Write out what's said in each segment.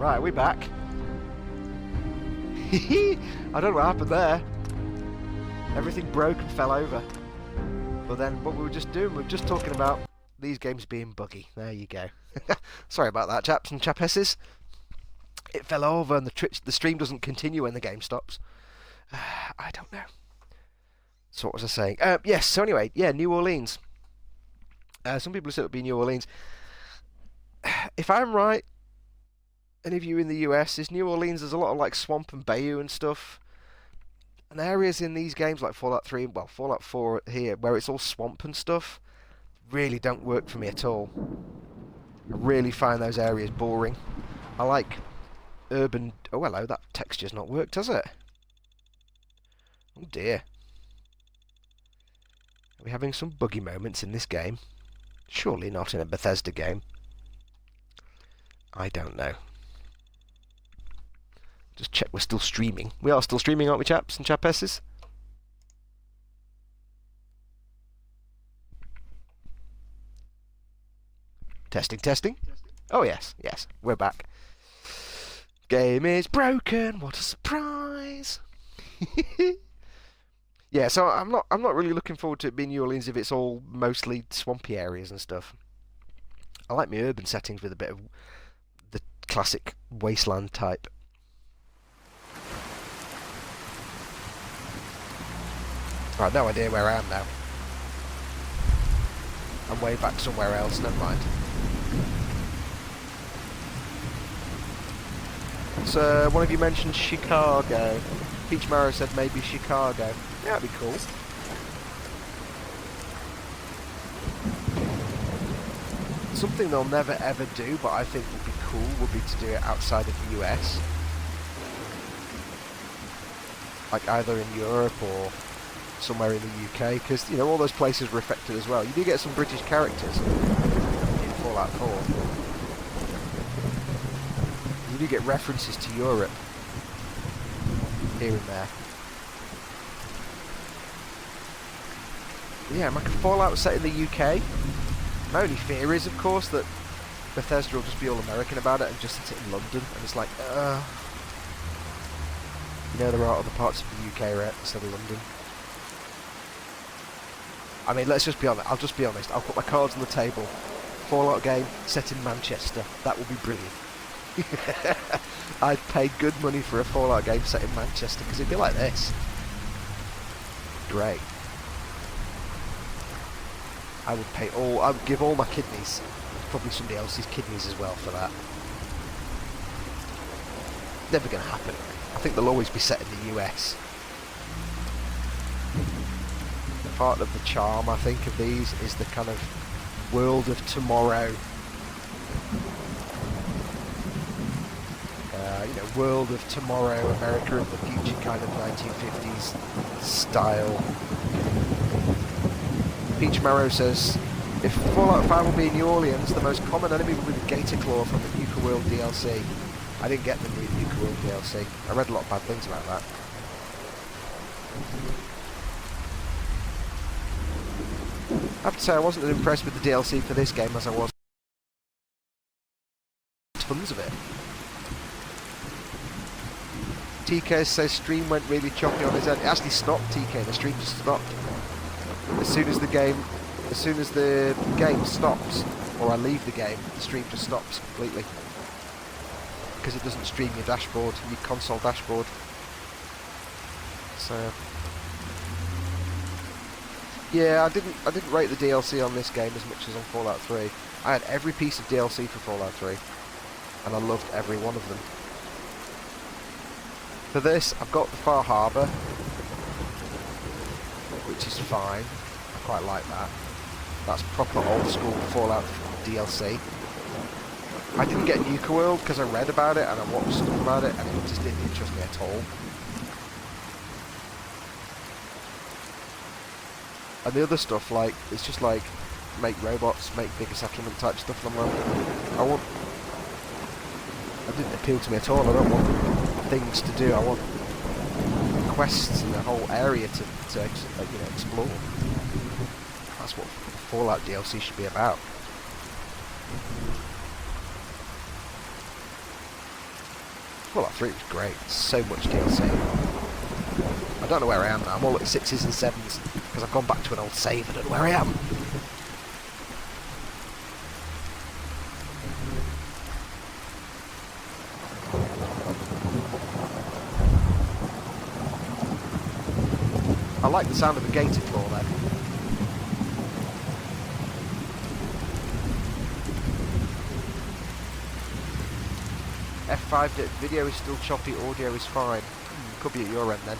Right, we're back. I don't know what happened there. Everything broke and fell over. But then what we were just doing, we were just talking about these games being buggy. There you go. Sorry about that, chaps and chapesses. It fell over and the stream doesn't continue when the game stops. I don't know. So what was I saying? Yes, so anyway, yeah, New Orleans. Some people said it would be New Orleans. If I'm right, any of you in the US, is New Orleans, there's a lot of like swamp and bayou and stuff. And areas in these games like Fallout 3, well, Fallout 4 here, where it's all swamp and stuff, really don't work for me at all. I really find those areas boring. I like urban... Oh, hello, that texture's not worked, has it? Oh dear. Are we having some buggy moments in this game? Surely not in a Bethesda game. I don't know. Just check we're still streaming. We are still streaming, aren't we, chaps and chapesses? Testing, testing. Oh yes, yes, we're back. Game is broken. What a surprise! Yeah, so I'm not really looking forward to it being New Orleans if it's all mostly swampy areas and stuff. I like my urban settings with a bit of the classic wasteland type. Right, no idea where I am now. I'm way back somewhere else, never mind. So, one of you mentioned Chicago. Peach Marrow said maybe Chicago. Yeah, that'd be cool. Something they'll never ever do, but I think would be cool, would be to do it outside of the US. Like either in Europe or somewhere in the UK, because, you know, all those places were affected as well. You do get some British characters in Fallout 4. You do get references to Europe here and there. Yeah, like a Fallout set in the UK. My only fear is, of course, that Bethesda will just be all American about it and just set it in London, and it's like, you know, there are other parts of the UK right instead of London. I mean, let's just be honest. I'll just be honest. I'll put my cards on the table. Fallout game set in Manchester. That would be brilliant. I'd pay good money for a Fallout game set in Manchester because it'd be like this. Great. I would give all my kidneys. Probably somebody else's kidneys as well for that. Never going to happen. I think they'll always be set in the US. Part of the charm, I think, of these is the kind of world of tomorrow. You know, world of tomorrow, America of the future kind of 1950s style. Peach Marrow says, if Fallout 5 will be in New Orleans, the most common enemy will be the Gator Claw from the Nuka World DLC. I didn't get the new Nuka World DLC. I read a lot of bad things about that. I have to say I wasn't as impressed with the DLC for this game as I was tons of it. TK says stream went really choppy on his end. It actually stopped, TK, the stream just stopped. As soon as the game stops, or I leave the game, the stream just stops completely. Because it doesn't stream your dashboard, your console dashboard. So yeah, I didn't rate the DLC on this game as much as on Fallout 3. I had every piece of DLC for Fallout 3, and I loved every one of them. For this, I've got the Far Harbour, which is fine. I quite like that. That's proper old school Fallout DLC. I didn't get Nuka World because I read about it and I watched stuff about it, and it just didn't interest me at all. And the other stuff, like, it's just like, make robots, make bigger settlement type stuff, and I'm like, it didn't appeal to me at all. I don't want things to do, I want quests in the whole area to you know, explore. That's what Fallout DLC should be about. Fallout 3 was great. So much DLC. I don't know where I am now. I'm all at 6s and 7s because I've gone back to an old save. I don't know where I am. I like the sound of a gated floor there. F5 video is still choppy, audio is fine. Could be at your end then.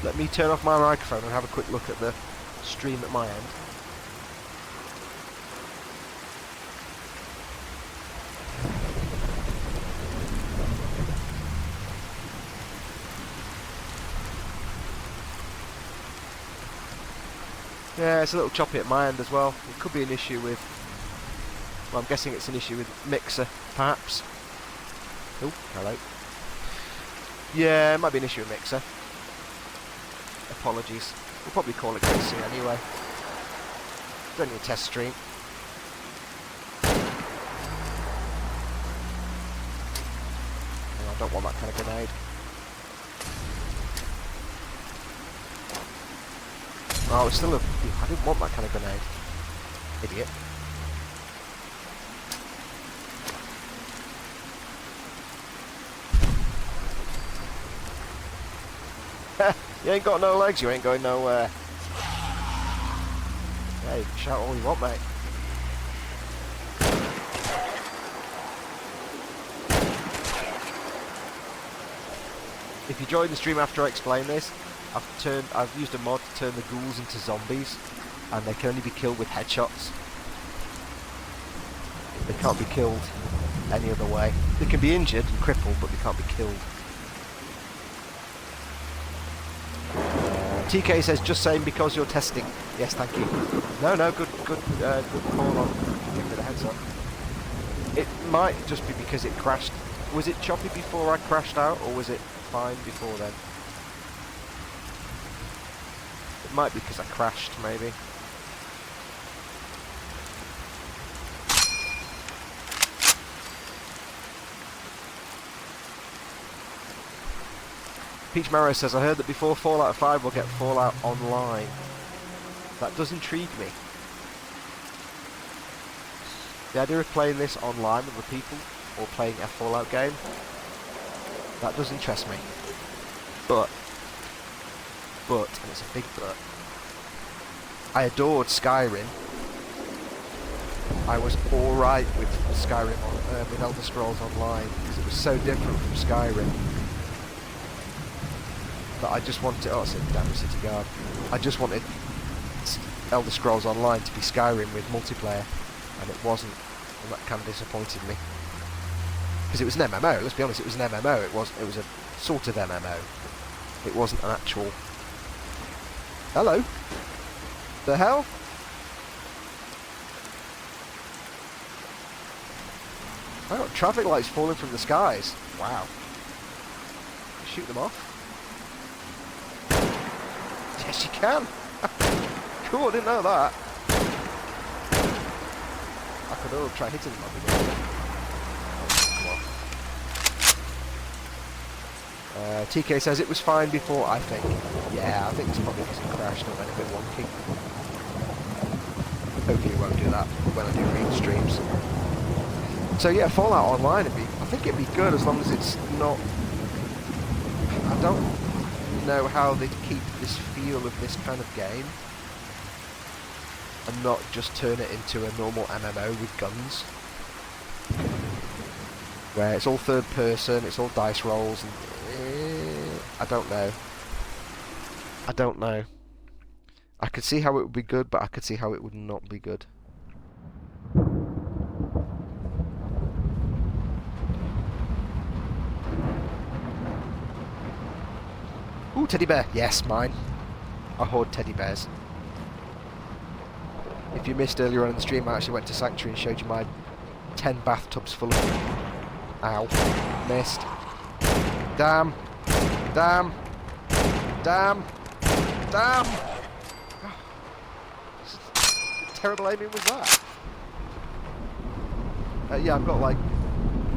Let me turn off my microphone and have a quick look at the stream at my end. Yeah, it's a little choppy at my end as well. It could be an issue with... Well, I'm guessing it's an issue with Mixer, perhaps. Oh, hello. Yeah, it might be an issue with Mixer. Apologies. We'll probably call it quits soon anyway. It's only a test stream. Oh, I don't want that kind of grenade. Oh, it's still a... I didn't want that kind of grenade. Idiot. You ain't got no legs, you ain't going nowhere. Hey, shout all you want, mate. If you join the stream after I explain this, I've used a mod to turn the ghouls into zombies, and they can only be killed with headshots. They can't be killed any other way. They can be injured and crippled, but they can't be killed. TK says, just saying because you're testing. Yes, thank you. No, good call on giving me the heads up. It might just be because it crashed. Was it choppy before I crashed out, or was it fine before then? It might be because I crashed, maybe. Peach Marrow says, I heard that before Fallout 5 we'll get Fallout Online. That does intrigue me. The idea of playing this online with other people, or playing a Fallout game, that does interest me. But, and it's a big but, I adored Skyrim. I was alright with Skyrim, with Elder Scrolls Online, because it was so different from Skyrim. But I just wanted... Oh, it's a damn city guard. I just wanted Elder Scrolls Online to be Skyrim with multiplayer, and it wasn't, and that kind of disappointed me. Because it was an MMO, let's be honest, it was an MMO, it was a sort of MMO. It wasn't an actual... Hello? The hell? Oh, traffic lights falling from the skies. Wow. Shoot them off. Yes, you can. Cool, I didn't know that. I could try hitting them. TK says it was fine before, I think. Yeah, I think it's probably because it crashed and went a bit wonky. Hopefully it won't do that when I do read streams. So yeah, Fallout Online, I think it'd be good as long as it's not... I don't know how they'd keep this feel of this kind of game and not just turn it into a normal MMO with guns, where it's all third person, it's all dice rolls, and I don't know. I could see how it would be good, but I could see how it would not be good. Ooh, teddy bear. Yes, mine. I hoard teddy bears. If you missed earlier on in the stream, I actually went to Sanctuary and showed you my 10 bathtubs full of... Ow. Missed. Damn. Damn. Damn. Damn. What terrible aiming was that? Yeah, I've got like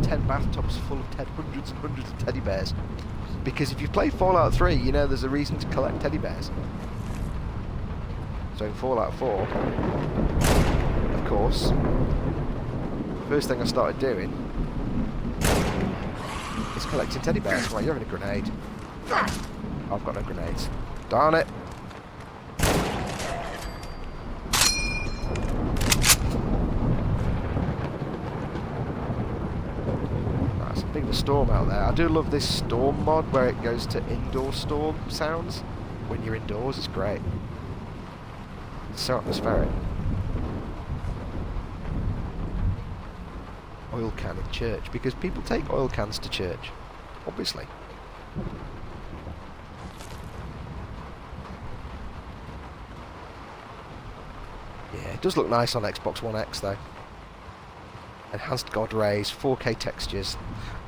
10 bathtubs full of hundreds and hundreds of teddy bears. Because if you play Fallout 3, you know there's a reason to collect teddy bears. So in Fallout 4, of course, first thing I started doing is collecting teddy bears. Right, you're having a grenade. I've got no grenades. Darn it. That's a bit of a storm out there. I do love this storm mod where it goes to indoor storm sounds. When you're indoors, it's great. It's so atmospheric. Oil can in church, because people take oil cans to church, obviously. Yeah, it does look nice on Xbox One X though. Enhanced God rays, 4K textures.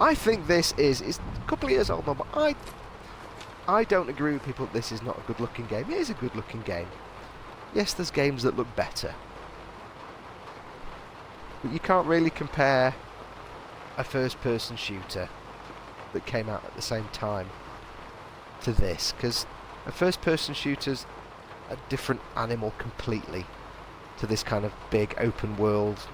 I think this is, it's a couple of years old now, but I don't agree with people that this is not a good looking game. It is a good looking game. Yes, there's games that look better. But you can't really compare a first-person shooter that came out at the same time to this, because a first-person shooter's a different animal completely to this kind of big open-world,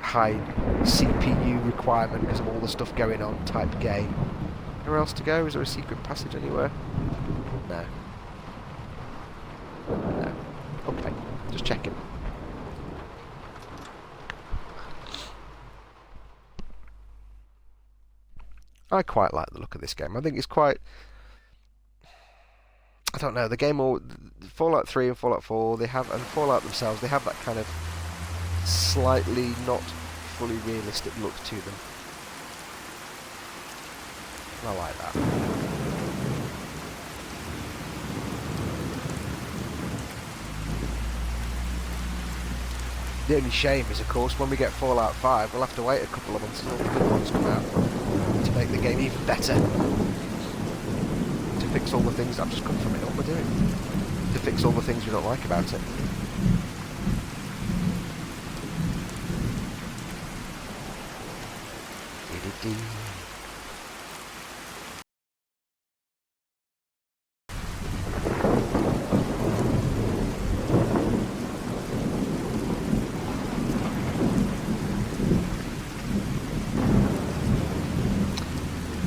high CPU requirement because of all the stuff going on type game. Anywhere else to go? Is there a secret passage anywhere? No. No. Okay, just checking. I quite like the look of this game. I think it's quite... I don't know, the game all... Fallout 3 and Fallout 4, they have... And Fallout themselves, they have that kind of slightly not fully realistic look to them. I like that. The only shame is, of course, when we get Fallout 5, we'll have to wait a couple of months until the good ones come out to make the game even better. To fix all the things... I've just come from it, what am I doing? To fix all the things we don't like about it.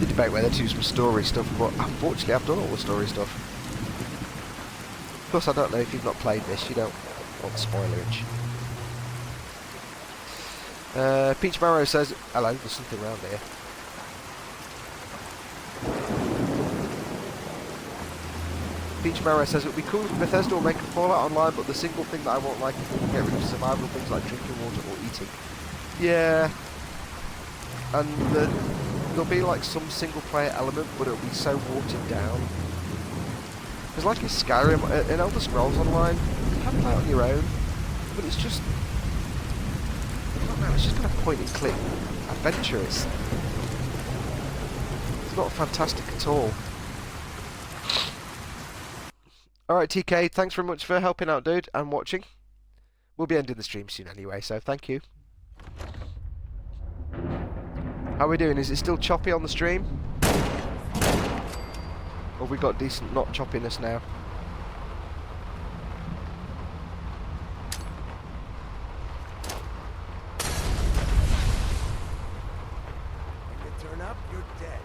Debate whether to do some story stuff, but unfortunately I've done all the story stuff. Of course, I don't know if you've not played this, you don't want spoilerage. Peach Marrow says, hello, there's something around here. Peach Marrow says, it would be cool if Bethesda will make a Fallout Online, but the single thing that I won't like is if we get rid of survival things like drinking water or eating. Yeah. And there'll be like some single player element, but it'll be so watered down. Because like in Skyrim, in Elder Scrolls Online, you can play it on your own, but it's just... I don't know, it's just kind of point and click adventure. It's not fantastic at all. Alright TK, thanks very much for helping out, dude, and watching. We'll be ending the stream soon anyway, so thank you. How are we doing? Is it still choppy on the stream? Or have we got decent not choppiness now? If you turn up, you're dead.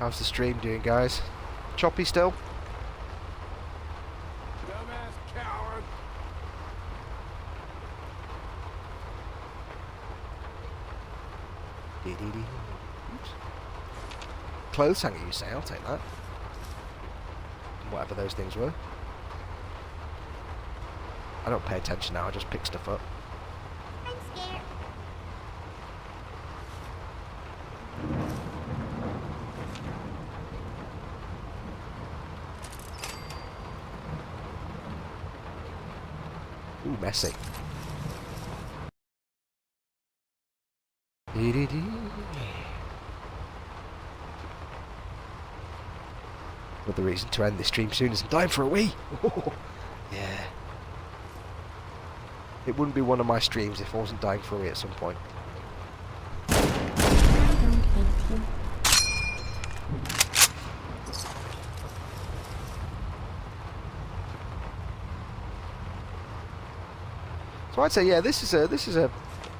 How's the stream doing, guys? Choppy still? Oops. Clothes hanger, you say? I'll take that. Whatever those things were. I don't pay attention now, I just pick stuff up. I'm scared. Ooh, messy. Another reason to end this stream soon is I'm dying for a wee. Yeah. It wouldn't be one of my streams if I wasn't dying for a wee at some point. So I'd say, yeah, this is a,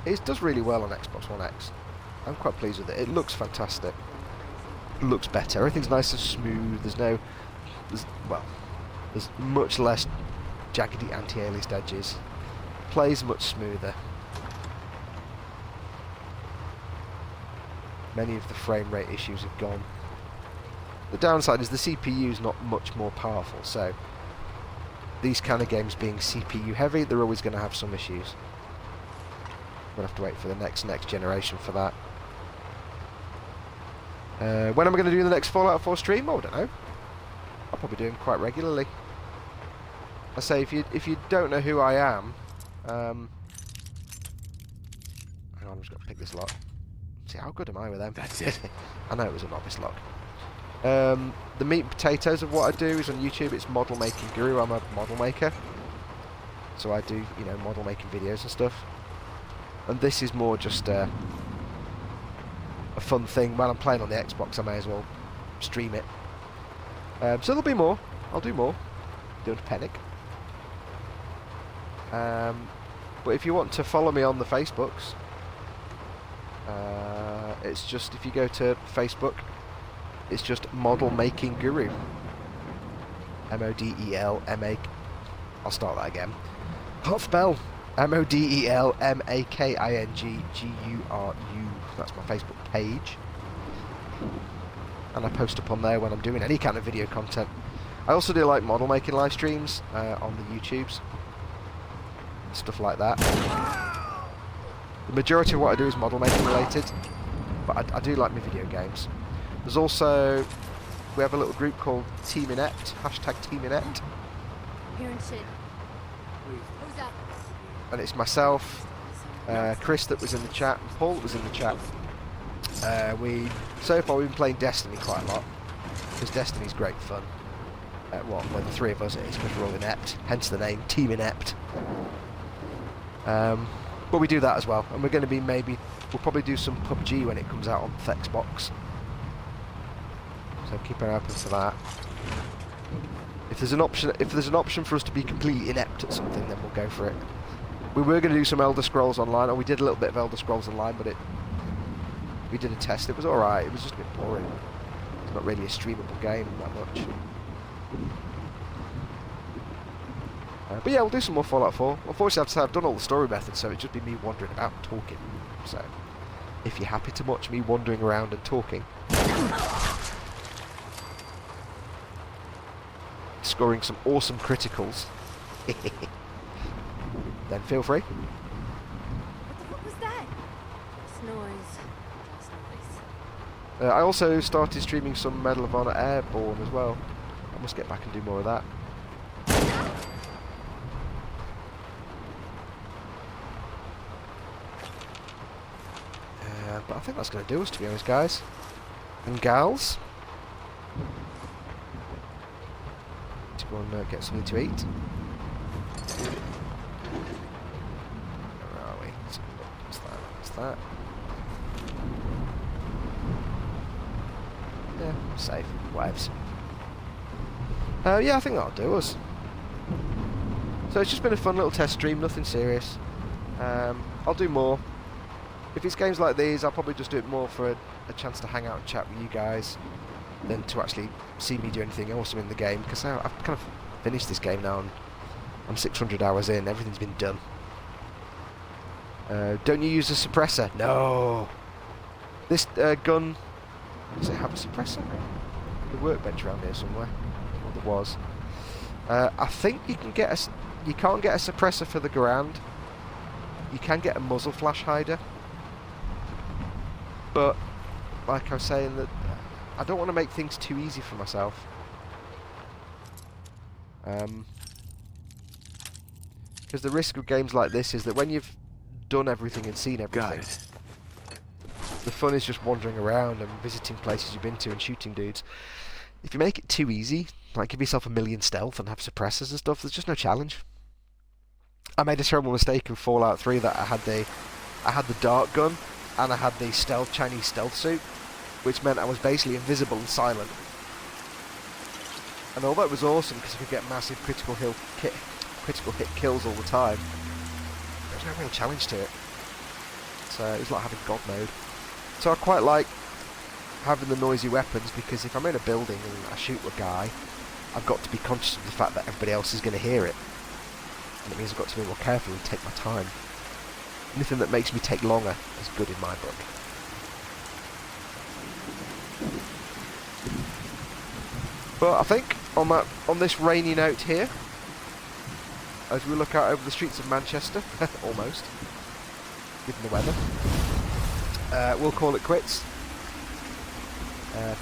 it does really well on Xbox One X. I'm quite pleased with it. It looks fantastic. It looks better. Everything's nice and smooth. There's much less jaggedy anti-aliased edges. Plays much smoother. Many of the frame rate issues have gone. The downside is the CPU is not much more powerful, so these kind of games being CPU heavy, they're always going to have some issues. We'll have to wait for the next generation for that. When am I going to do the next Fallout 4 stream? Oh, I don't know. I'll probably do them quite regularly. I say, if you don't know who I am, hang on, I'm just going to pick this lock. See, how good am I with them? That's it. I know it was a novice lock. The meat and potatoes of what I do is on YouTube, it's Model Making Guru. I'm a model maker. So I do, you know, model making videos and stuff. And this is more just a fun thing. While I'm playing on the Xbox, I may as well stream it. So there'll be more. I'll do more. Don't panic. But if you want to follow me on the Facebooks, it's just, if you go to Facebook, it's just Model Making Guru. M-O-D-E-L-M-A... I'll start that again. Can't spell. M-O-D-E-L-M-A-K-I-N-G-G-U-R-U. That's my Facebook page. And I post up on there when I'm doing any kind of video content. I also do like model making live streams on the YouTubes. Stuff like that. The majority of what I do is model making related. But I do like my video games. There's also... We have a little group called Team Inept. Hashtag Team Inept. Herein shit. Who's up? And it's myself, Chris that was in the chat, and Paul that was in the chat. So far we've been playing Destiny quite a lot, because Destiny's great fun. When the three of us it is, because we're all inept, hence the name, Team Inept. But we do that as well, and we're going to be we'll probably do some PUBG when it comes out on the Xbox. So keep an eye open for that. If there's an option for us to be completely inept at something, then we'll go for it. We were going to do some Elder Scrolls Online, or we did a little bit of Elder Scrolls Online, but we did a test. It was alright. It was just a bit boring. It's not really a streamable game that much. But yeah, we'll do some more Fallout 4. Unfortunately, I've done all the story methods, so it'd just be me wandering about and talking. So, if you're happy to watch me wandering around and talking, scoring some awesome criticals, then feel free. What the fuck was that? It's noise. It's noise. I also started streaming some Medal of Honor Airborne as well. I must get back and do more of that. But I think that's going to do us, to be honest, guys and gals. To go and get something to eat. Where are we? What's that? What's that? Yeah, safe. Waves. Yeah, I think that'll do us. So it's just been a fun little test stream, nothing serious. I'll do more. If it's games like these, I'll probably just do it more for a chance to hang out and chat with you guys than to actually see me do anything awesome in the game, because I've kind of finished this game now and I'm 600 hours in, everything's been done. Don't you use a suppressor? No! This gun... Does it have a suppressor? The workbench around here somewhere. Or there was. I think you can get a... You can't get a suppressor for the Garand. You can get a muzzle flash hider. But, like I was saying, that I don't want to make things too easy for myself. Because the risk of games like this is that when you've done everything and seen everything, the fun is just wandering around and visiting places you've been to and shooting dudes. if you make it too easy, like give yourself a million stealth and have suppressors and stuff, there's just no challenge. I made a terrible mistake in Fallout 3 that I had the dart gun and I had the Chinese stealth suit, which meant I was basically invisible and silent. And although it was awesome because I could get massive critical hit kills all the time, there was no real challenge to it. So it was like having God mode. So I quite like having the noisy weapons, because if I'm in a building and I shoot a guy, I've got to be conscious of the fact that everybody else is going to hear it. And it means I've got to be more careful and take my time. Anything that makes me take longer is good in my book. But I think on this rainy note here, as we look out over the streets of Manchester, almost, given the weather, we'll call it quits.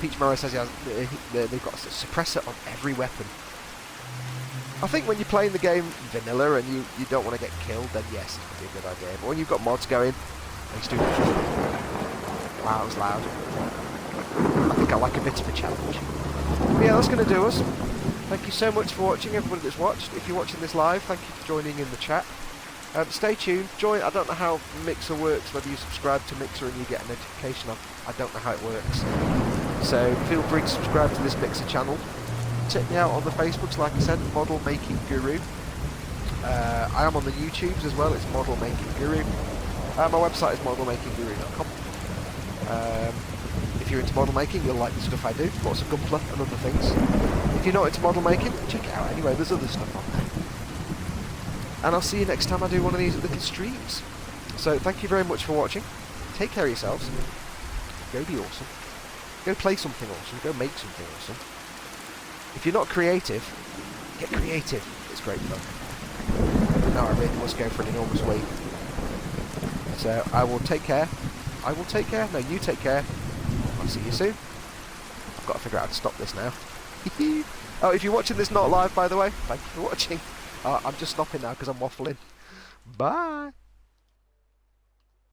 Peach Morrow says they've got a suppressor on every weapon. I think when you're playing the game vanilla and you don't want to get killed, then yes, it would be a good idea. But when you've got mods going, wow, that was loud. I think I like a bit of a challenge. But yeah, that's going to do us. Thank you so much for watching, everybody that's watched. If you're watching this live, thank you for joining in the chat. Stay tuned. Join. I don't know how Mixer works, whether you subscribe to Mixer and you get a notification. I don't know how it works. So feel free to subscribe to this Mixer channel. Check me out on the Facebooks, like I said, Model Making Guru. I am on the YouTubes as well, it's Model Making Guru. My website is modelmakingguru.com. If you're into model making, you'll like the stuff I do, lots of Gunpla and other things. If you're not into model making, check it out anyway, there's other stuff on there. And I'll see you next time I do one of these little streams. So thank you very much for watching, take care of yourselves, go be awesome, go play something awesome, go make something awesome. If you're not creative, get creative. It's great fun. Now I really must go for an enormous wait. So I will take care. No, you take care. I'll see you soon. I've got to figure out how to stop this now. Oh, if you're watching this not live, by the way, thank you for watching. I'm just stopping now because I'm waffling. Bye.